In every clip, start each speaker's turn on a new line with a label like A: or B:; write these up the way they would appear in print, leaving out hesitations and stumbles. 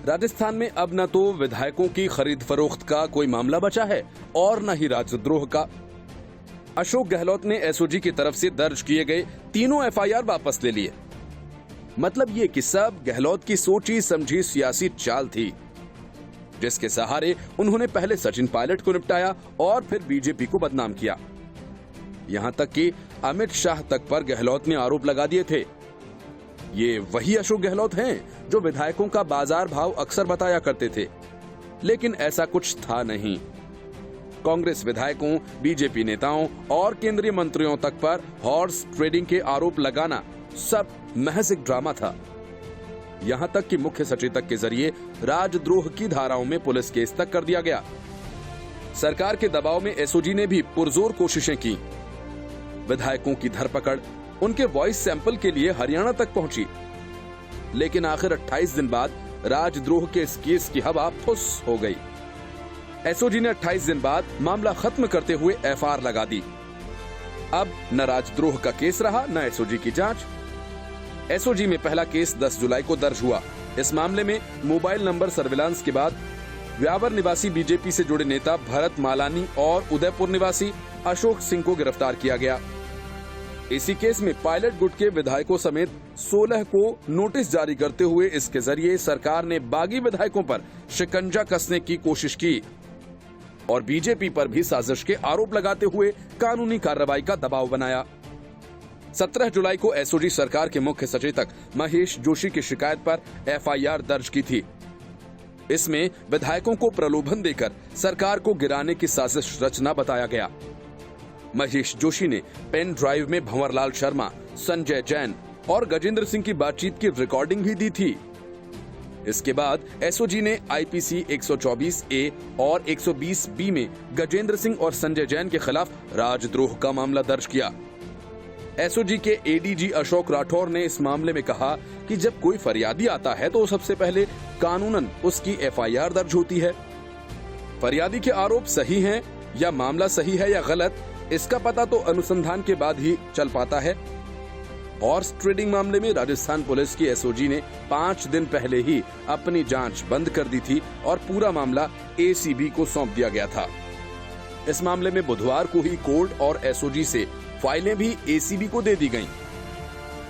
A: राजस्थान में अब न तो विधायकों की खरीद फरोख्त का कोई मामला बचा है और न ही राजद्रोह का। अशोक गहलोत ने एसओजी की तरफ से दर्ज किए गए तीनों एफआईआर वापस ले लिए। मतलब ये कि सब गहलोत की सोची समझी सियासी चाल थी, जिसके सहारे उन्होंने पहले सचिन पायलट को निपटाया और फिर बीजेपी को बदनाम किया। यहां तक कि अमित शाह तक पर गहलोत ने आरोप लगा दिए थे। ये वही अशोक गहलोत हैं जो विधायकों का बाजार भाव अक्सर बताया करते थे, लेकिन ऐसा कुछ था नहीं। कांग्रेस विधायकों, बीजेपी नेताओं और केंद्रीय मंत्रियों तक पर हॉर्स ट्रेडिंग के आरोप लगाना सब महज एक ड्रामा था। यहां तक कि मुख्य सचेतक के जरिए राजद्रोह की धाराओं में पुलिस केस तक कर दिया गया। सरकार के दबाव में एसओजी ने भी पुरजोर कोशिशें की। विधायकों की धरपकड़ उनके वॉइस सैंपल के लिए हरियाणा तक पहुंची, लेकिन आखिर 28 दिन बाद राजद्रोह के इस केस की हवा फुस हो गई। एसओजी ने 28 दिन बाद मामला खत्म करते हुए एफआईआर लगा दी। अब न राजद्रोह का केस रहा, न एसओजी की जांच। एसओजी में पहला केस 10 जुलाई को दर्ज हुआ। इस मामले में मोबाइल नंबर सर्विलांस के बाद व्यावर निवासी बीजेपी से जुड़े नेता भरत मालानी और उदयपुर निवासी अशोक सिंह को गिरफ्तार किया गया। इसी केस में पायलट गुट के विधायकों समेत 16 को नोटिस जारी करते हुए इसके जरिए सरकार ने बागी विधायकों पर शिकंजा कसने की कोशिश की और बीजेपी पर भी साजिश के आरोप लगाते हुए कानूनी कार्रवाई का दबाव बनाया। 17 जुलाई को एसओजी सरकार के मुख्य सचेतक महेश जोशी की शिकायत पर एफआईआर दर्ज की थी। इसमें विधायकों को प्रलोभन देकर सरकार को गिराने की साजिश रचना बताया गया। महेश जोशी ने पेन ड्राइव में भंवरलाल शर्मा, संजय जैन और गजेंद्र सिंह की बातचीत की रिकॉर्डिंग भी दी थी। इसके बाद एसओजी ने आईपीसी 124A और 120B में गजेंद्र सिंह और संजय जैन के खिलाफ राजद्रोह का मामला दर्ज किया। एसओजी के एडीजी अशोक राठौर ने इस मामले में कहा कि जब कोई फरियादी आता है तो सबसे पहले कानूनन उसकी एफआईआर दर्ज होती है। फरियादी के आरोप सही हैं या मामला सही है या गलत, इसका पता तो अनुसंधान के बाद ही चल पाता है। हॉर्स ट्रेडिंग मामले में राजस्थान पुलिस की एसओजी ने 5 दिन पहले ही अपनी जांच बंद कर दी थी और पूरा मामला एसीबी को सौंप दिया गया था। इस मामले में बुधवार को ही कोर्ट और एसओजी से फाइलें भी एसीबी को दे दी गईं।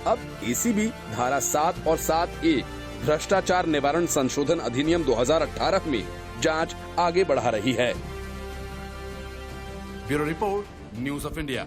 A: अब एसीबी धारा 7 और 7A भ्रष्टाचार निवारण संशोधन अधिनियम 2018 में जांच आगे बढ़ा रही है।
B: Bureau report, news of India.